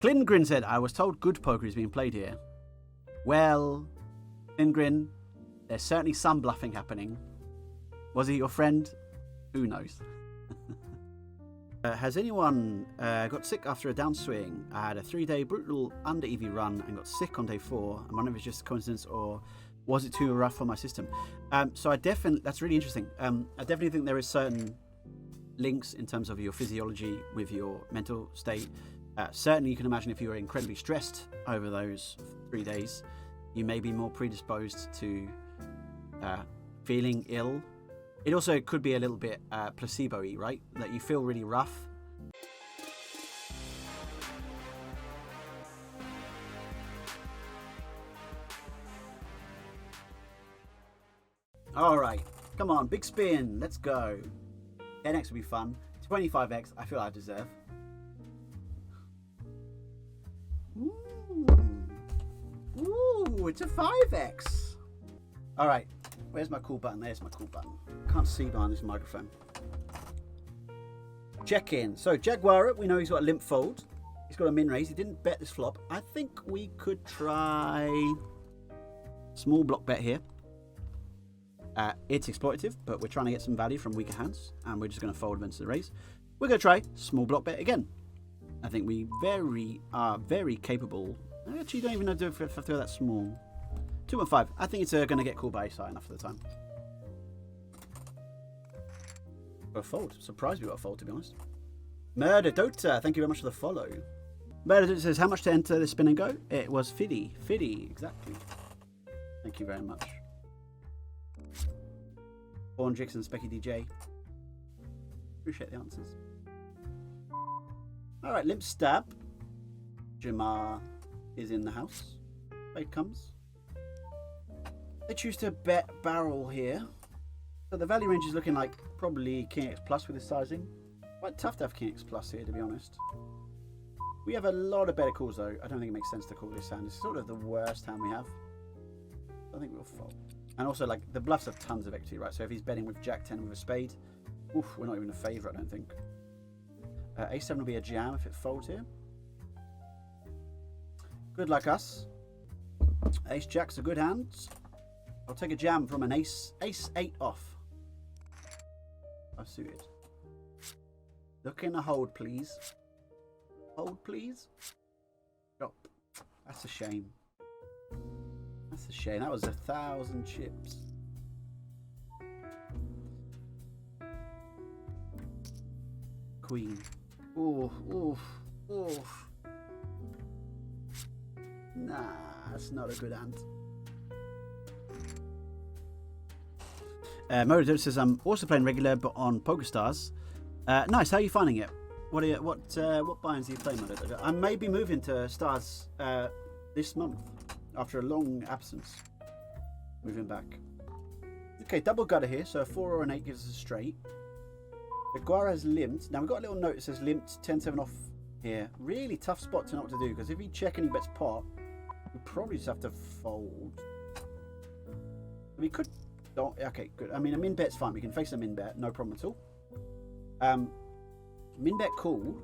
Clingrin said, I was told good poker is being played here. Well, Clingrin, there's certainly some bluffing happening. Was he your friend? Who knows? Has anyone got sick after a downswing? I had a 3-day brutal under EV run and got sick on day 4. I'm wondering if it's just a coincidence or was it too rough for my system? So that's really interesting. I definitely think there is certain links in terms of your physiology with your mental state. Certainly you can imagine if you were incredibly stressed over those 3 days, you may be more predisposed to feeling ill. It also could be a little bit placebo-y, right? That you feel really rough. All right, come on, big spin. Let's go. 10x would be fun. 25x, I feel I deserve. Ooh, it's a 5x. All right, where's my cool button? There's my cool button. Can't see behind this microphone. Check in. So Jaguar, we know he's got a limp fold. He's got a min raise. He didn't bet this flop. I think we could try small block bet here. It's exploitative, but we're trying to get some value from weaker hands, and we're just going to fold him into the raise. We're going to try small block bet again. I think we are very capable. I actually don't even know if I throw that small. 2.5. I think it's going to get called by ace high enough for the time. Got a fold. Surprised we got a fold, to be honest. Murder Dota, thank you very much for the follow. Murder Dota says, how much to enter the spin and go? It was 50. 50, exactly. Thank you very much. Borndrix and Specky DJ. Appreciate the answers. Alright, limp stab. Jamar is in the house. Fade comes. They choose to bet barrel here. So the value range is looking like probably King X plus with his sizing. Quite tough to have King X plus here, to be honest. We have a lot of better calls though. I don't think it makes sense to call this hand. It's sort of the worst hand we have. I think we'll fold. And also, like, the bluffs have tons of equity, right? So if he's betting with Jack 10 with a spade, oof, we're not even a favourite, I don't think. Ace 7 will be a jam if it folds here. Good luck, us. Ace Jack's a good hand. I'll take a jam from an ace 8 off. I've suited. Looking a hold, please. Hold, please. Drop. That's a shame. That's a shame. That was 1,000 chips. Queen. Oof, oof, oof. Nah, that's not a good hand. Motor says, I'm also playing regular, but on PokerStars. Nice. How are you finding it? What binds are you playing, Motor? I may be moving to Stars this month after a long absence. Moving back. Okay, double gutter here. So a 4 or an 8 gives us a straight. The Guara's limped. Now we've got a little note that says limped 10-7 off here. Really tough spot to know what to do, because if he check and he bets pot, we probably just have to fold. We could. Oh, okay, good. I mean, a min bet's fine. We can face a min bet, no problem at all. Min bet called.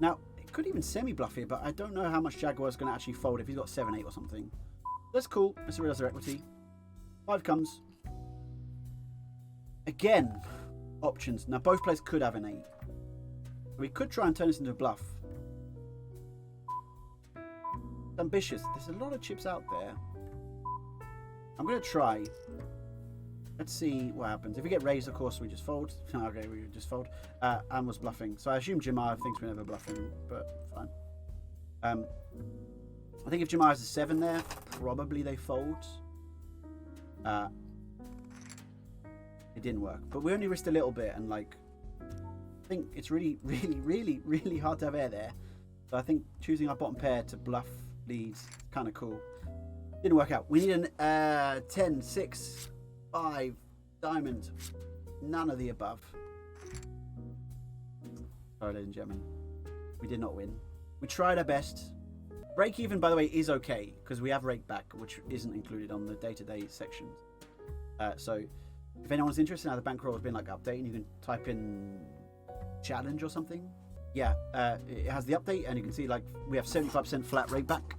Now, it could even semi bluff here, but I don't know how much Jaguar's going to actually fold if he's got 7-8 or something. That's cool. Let's realize their equity. 5 comes. Again, options. Now, both players could have an 8. We could try and turn this into a bluff. It's ambitious. There's a lot of chips out there. I'm going to try. Let's see what happens. If we get raised, of course, we just fold. Okay, we just fold. And was bluffing. So I assume Jamar thinks we're never bluffing, but fine. I think if Jamar has a 7 there, probably they fold. It didn't work. But we only risked a little bit, and like, I think it's really, really, really, really hard to have air there. So I think choosing our bottom pair to bluff leads kind of cool. Didn't work out. We need an 10, 6, 5, diamond. None of the above. Sorry, ladies and gentlemen. We did not win. We tried our best. Break even, by the way, is okay, because we have rake back, which isn't included on the day-to-day sections. So if anyone's interested in how the bankroll has been like updating, you can type in challenge or something. yeah, it has the update, and you can see like we have 75% flat rate back.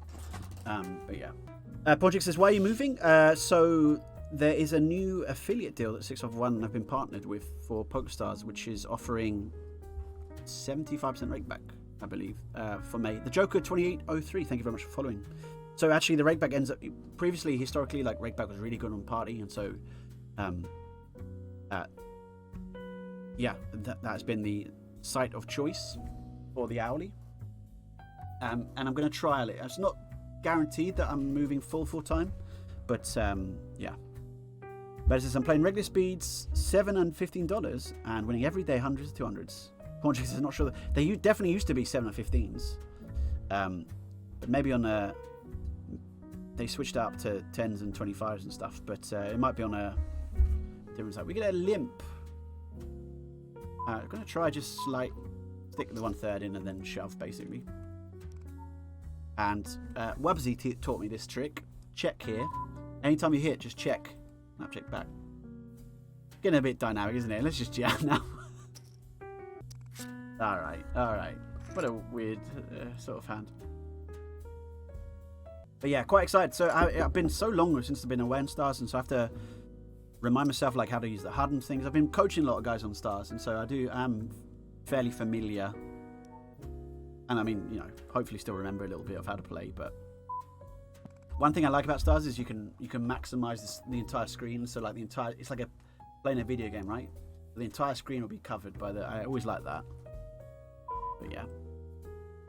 But yeah, Project says, why are you moving? So there is a new affiliate deal that 651 have been partnered with for PokerStars, which is offering 75% rate back, I believe, for May. The Joker 2803, thank you very much for following. So actually, the rakeback ends up previously, historically, like rakeback was really good on party, and so, yeah, that has been the site of choice for the Owly. And I'm going to trial it. It's not guaranteed that I'm moving full time, but yeah. But it says I'm playing regular speeds, $7 and $15, and winning every day hundreds to 200s. Ponchix is not sure that they definitely used to be 7 and 15s, but maybe on a. They switched up to 10s and 25s and stuff, but it might be on a different side. We get a limp. I'm going to try just stick the 1/3 in and then shove, basically. And Wubsy taught me this trick. Check here. Anytime you hit, just check. Now check back. Getting a bit dynamic, isn't it? Let's just jam now. Alright. What a weird sort of hand. But yeah, quite excited. So I've been so long since I've been away on Stars, and so I have to remind myself like how to use the HUD and things. I've been coaching a lot of guys on Stars, and so I'm fairly familiar. And I mean, hopefully still remember a little bit of how to play. But one thing I like about Stars is you can maximize the entire screen. So like it's like playing a video game, right? The entire screen will be covered by I always like that. But yeah,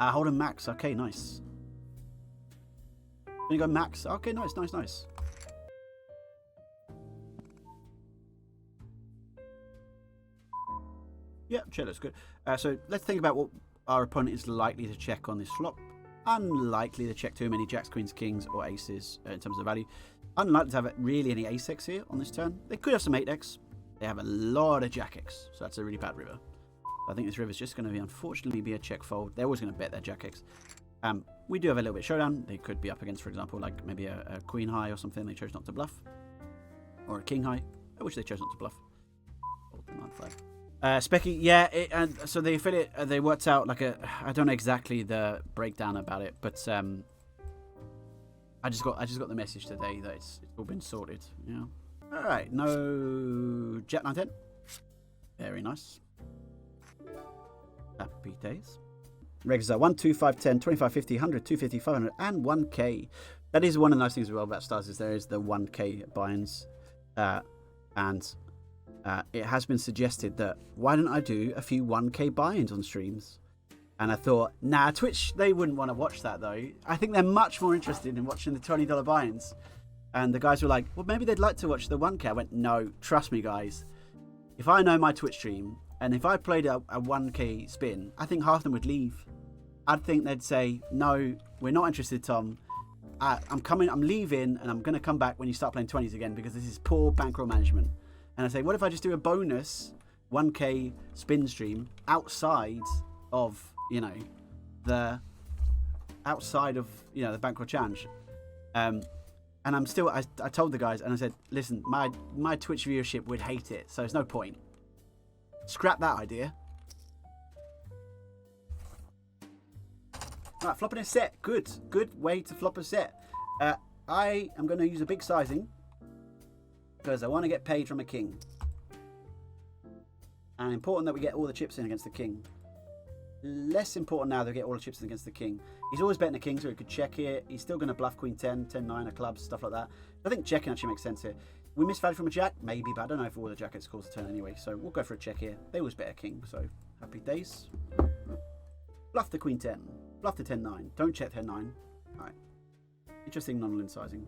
Holden max. Okay, nice. Then you go max. Okay, nice. Yeah, cello's good. So let's think about what our opponent is likely to check on this flop. Unlikely to check too many jacks, queens, kings, or aces in terms of value. Unlikely to have really any ace-x here on this turn. They could have some 8x. They have a lot of jack-x, so that's a really bad river. I think this river's just going to be, unfortunately, be a check fold. They're always going to bet their jack-x. We do have a little bit of showdown. They could be up against, for example, like maybe a queen high or something. They chose not to bluff. Or a king high, which they chose not to bluff. Specky, yeah, and so the affiliate, they worked out like I don't know exactly the breakdown about it, but I just got the message today that it's all been sorted. Yeah. All right, no Jack 9-10. Very nice. Happy days. Regs are 1, 2, 5, 10, 25, 50, 100, 250, 500, and 1k. That is one of the nice things as well about Stars is there is the 1k buy-ins, and it has been suggested that why don't I do a few 1k buy-ins on streams? And I thought, nah, Twitch, they wouldn't want to watch that though. I think they're much more interested in watching the $20 buy-ins. And the guys were like, well, maybe they'd like to watch the 1k. I went, no, trust me, guys. If I know my Twitch stream, and if I played a 1k spin, I think half of them would leave. I'd think they'd say, no, we're not interested, Tom. I'm leaving, and I'm going to come back when you start playing 20s again because this is poor bankroll management. And I say, what if I just do a bonus 1k spin stream outside of, the bankroll challenge? And I'm still, I told the guys, and I said, listen, my Twitch viewership would hate it, so there's no point. Scrap that idea. Right, flopping a set. Good way to flop a set. I am going to use a big sizing because I want to get paid from a king. And important that we get all the chips in against the king. Less important now that we get all the chips in against the king. He's always betting the king, so he could check here. He's still going to bluff queen 10, 10, 9 of clubs, stuff like that. I think checking actually makes sense here. We miss value from a jack? Maybe, but I don't know if all the jackets calls a turn anyway. So we'll go for a check here. They always bet a king, so happy days. Bluff the queen 10. Bluff the 10, 9. Don't check 10, 9. All right. Interesting non-limit sizing.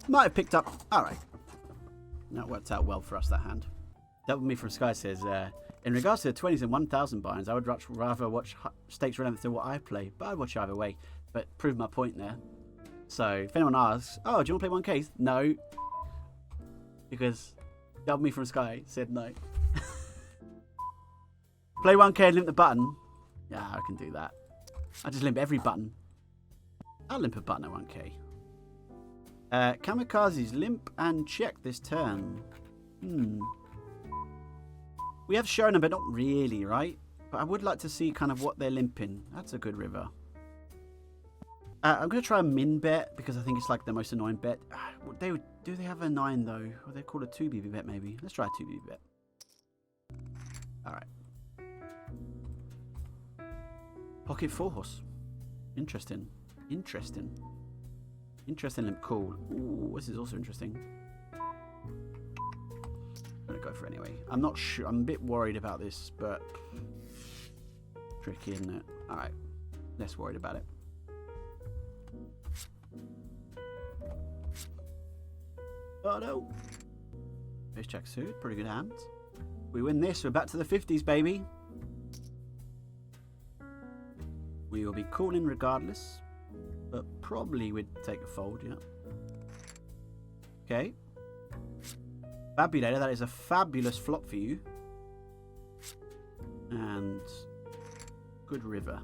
Might have picked up. All right. That worked out well for us, that hand. Double Me from Sky says, in regards to the 20s and 1,000 buy-ins, I would rather watch stakes relevant to what I play, but I'd watch either way. But prove my point there. So if anyone asks, oh, do you want to play 1Ks? No. Because Double Me from Sky said no. Play 1K and limp the button. Yeah, I can do that. I just limp every button. I'll limp a button at 1K. Kamikaze's limp and check this turn. We have shown them, but not really, right? But I would like to see kind of what they're limping. That's a good river. I'm going to try a min bet because I think it's like the most annoying bet. Do they have a 9 though? Or they call it a 2BB bet maybe? Let's try a 2BB bet. Alright. Pocket 4 horse. Interesting. Interesting limp. Cool. Ooh, this is also interesting. I'm going to go for it anyway. I'm not sure. I'm a bit worried about this, but tricky, isn't it? Alright. Less worried about it. Oh no. Ace jack suit. Pretty good hand. We win this. We're back to the 50s, baby. We will be calling regardless. But probably we'd take a fold, yeah. Okay. Fabulator. That is a fabulous flop for you. And good river.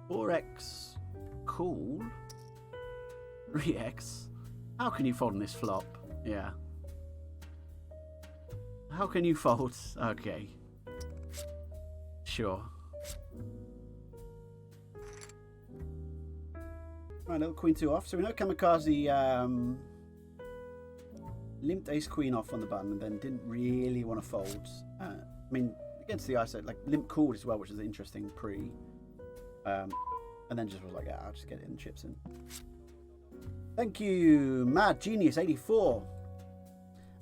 4x. Cool. 3x. How can you fold on this flop? Yeah. How can you fold? Okay. Sure. Right, little queen 2 off. So we know Kamikaze limped ace queen off on the button and then didn't really want to fold. I mean, against the ISO, like limp called as well, which is interesting pre. And then just was like, yeah, I'll just get it in chips in. Thank you, Mad Genius 84.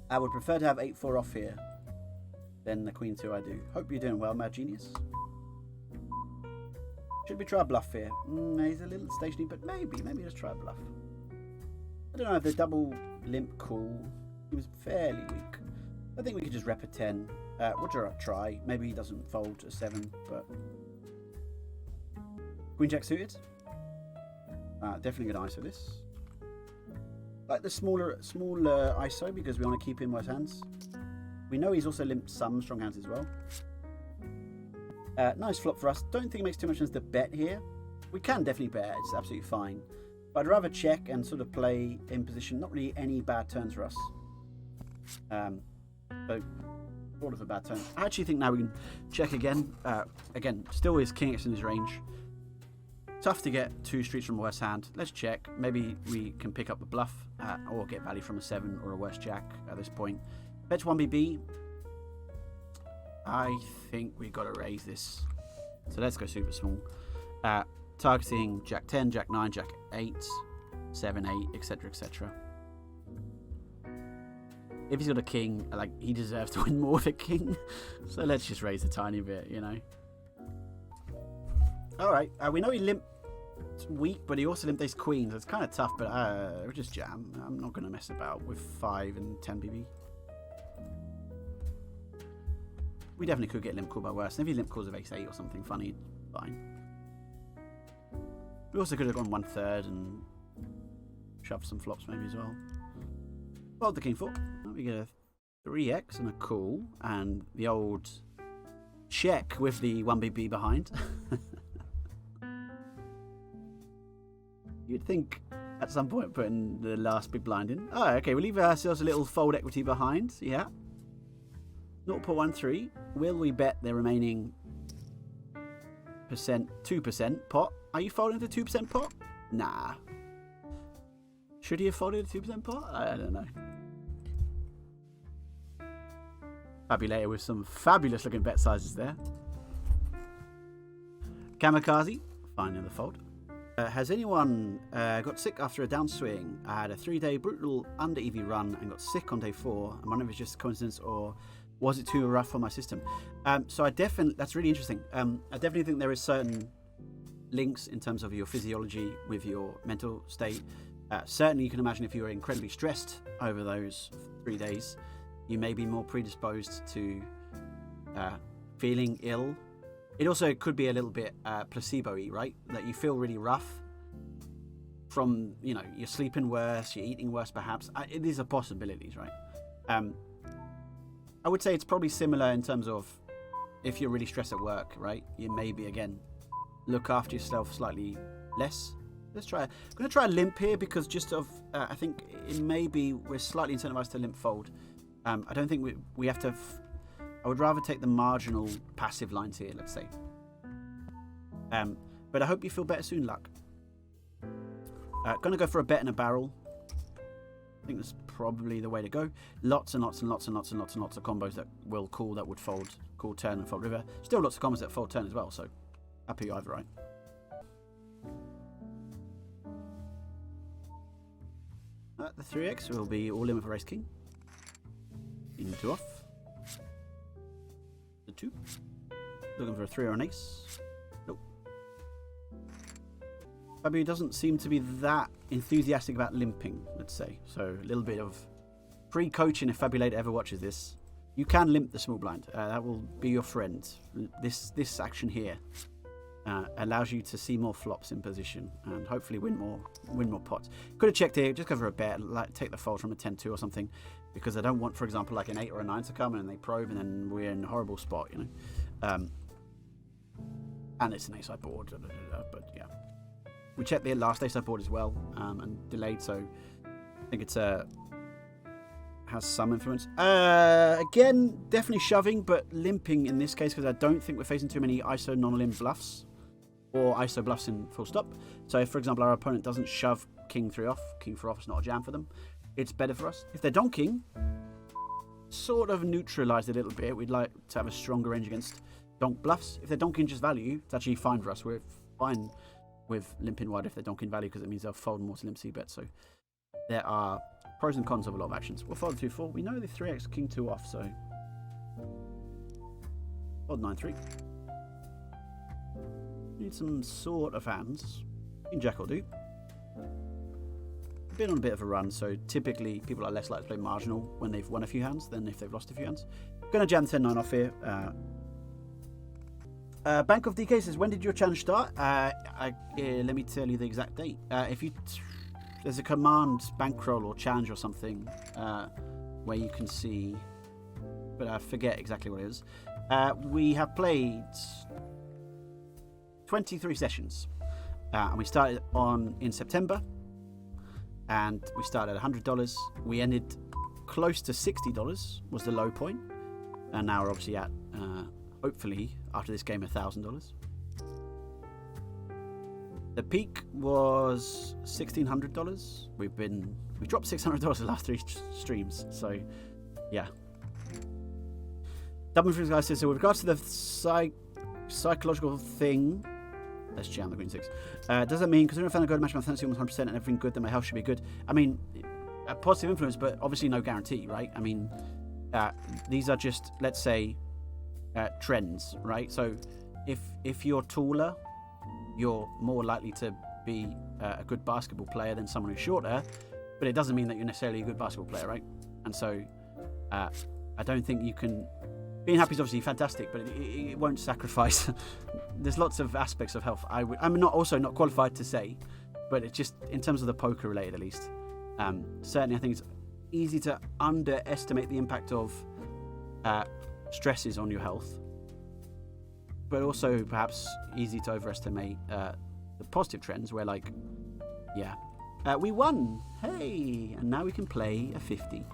I would prefer to have 8-4 off here than the queen 2 I do. Hope you're doing well, Mad Genius. Should we try a bluff here? He's a little stationary, but maybe just try a bluff. I don't know if the double limp cool. He was fairly weak. I think we could just rep a 10. We'll try. Maybe he doesn't fold a 7, but queen jack suited. Definitely good ISO this. Like the smaller ISO because we want to keep in worse hands. We know he's also limped some strong hands as well. Nice flop for us. Don't think it makes too much sense to bet here. We can definitely bet. It's absolutely fine. But I'd rather check and sort of play in position. Not really any bad turns for us. So sort of a bad turn. I actually think now we can check again. Again, still is king X in his range. Tough to get 2 streets from a worse hand. Let's check. Maybe we can pick up a bluff or get value from a 7 or a worse jack at this point. Bet 1BB. I think we got to raise this. So let's go super small. Targeting jack 10, jack 9, jack 8, 7, 8, etc, etc. If he's got a king, like he deserves to win more with a king. So let's just raise a tiny bit, you know. Alright, we know he limped weak, but he also limped ace queen, so it's kind of tough, but we'll just jam. I'm not going to mess about with 5 and 10 BB. We definitely could get limp called by worse. And if he limp calls of ace 8 or something funny, fine. We also could have gone 1/3 and shoved some flops maybe as well. Fold the king 4. We get a 3x and a call, and the old check with the 1BB behind. You'd think at some point putting the last big blind in. Oh, okay, we'll leave ourselves a little fold equity behind. Yeah. 0.13. Will we bet the remaining 2% pot? Are you folding the 2% pot? Nah. Should he have folded a 2% pot? I don't know. Fabulator with some fabulous looking bet sizes there. Kamikaze, finding the fold. Has anyone got sick after a downswing? I had a 3-day brutal under EV run and got sick on day 4. I'm wondering if it's just a coincidence or was it too rough for my system? So I definitely, that's really interesting. I definitely think there is certain links in terms of your physiology with your mental state. Certainly you can imagine if you were incredibly stressed over those 3 days, you may be more predisposed to feeling ill. It also could be a little bit placebo-y, right? That you feel really rough from, you know, you're sleeping worse, you're eating worse perhaps. These are possibilities, right? I would say it's probably similar in terms of if you're really stressed at work, right? You maybe, again, look after yourself slightly less Let's try. I'm going to try a limp here because just of I think it may be we're slightly incentivized to limp fold. I don't think we have to. I would rather take the marginal passive lines here. Let's say. But I hope you feel better soon, Luck. Going to go for a bet in a barrel. I think that's probably the way to go. Lots and lots and lots and lots and lots and lots of combos that will call, that would fold, call turn and fold river. Still lots of combos that fold turn as well, so happy either, right? The 3x will be all in with a race king. Into off. The 2. Looking for a 3 or an ace. Nope. Fabio doesn't seem to be that enthusiastic about limping, let's say. So a little bit of free coaching if Fabulate ever watches this. You can limp the small blind. That will be your friend. This action here allows you to see more flops in position and hopefully win more pots. Could have checked here, just go for a bet, like take the fold from a 10-2 or something, because I don't want, for example, like an 8 or a 9 to come in and they probe and then we're in a horrible spot, you know. And it's an ace-side board, but yeah. We checked the last ace-side board as well and delayed, so I think it's has some influence. Again, definitely shoving, but limping in this case because I don't think we're facing too many ISO non-limp bluffs or ISO bluffs in full stop. So if, for example, our opponent doesn't shove king 3 off, king 4 off is not a jam for them, it's better for us. If they're donking, sort of neutralised a little bit. We'd like to have a stronger range against donk bluffs. If they're donking just value, it's actually fine for us. We're fine with limping wide if they're donking value because it means they'll fold more to limp c-bet. So there are pros and cons of a lot of actions. We'll fold 2-4. We know the 3x king 2 off, so fold 9-3. Need some sort of hands. King jack will do. Been on a bit of a run, so typically people are less likely to play marginal when they've won a few hands than if they've lost a few hands. Gonna jam 10-9 off here. Bank of DK says, when did your challenge start? Let me tell you the exact date. There's a command bankroll or challenge or something where you can see, but I forget exactly what it is. We have played 23 sessions, and we started in September, and we started at $100. We ended close to $60 was the low point, and now we're obviously at hopefully after this game $1,000. The peak was $1,600. We've dropped $600 the last 3 streams. So, yeah. Double Influence guy says, so with regards to the psychological thing, let's jam the green 6. Does that mean because I found a good match my fantasy almost 100% and everything good, then my health should be good? I mean, a positive influence, but obviously no guarantee, right? I mean, these are just, let's say, trends, right? So, if you're taller, you're more likely to be a good basketball player than someone who's shorter, but it doesn't mean that you're necessarily a good basketball player, right? And so I don't think you can... Being happy is obviously fantastic, but it won't sacrifice. There's lots of aspects of health. I'm not qualified to say, but it's just in terms of the poker related at least. Certainly I think it's easy to underestimate the impact of stresses on your health, but also perhaps easy to overestimate the positive trends where, like, yeah, we won, hey, and now we can play a 50.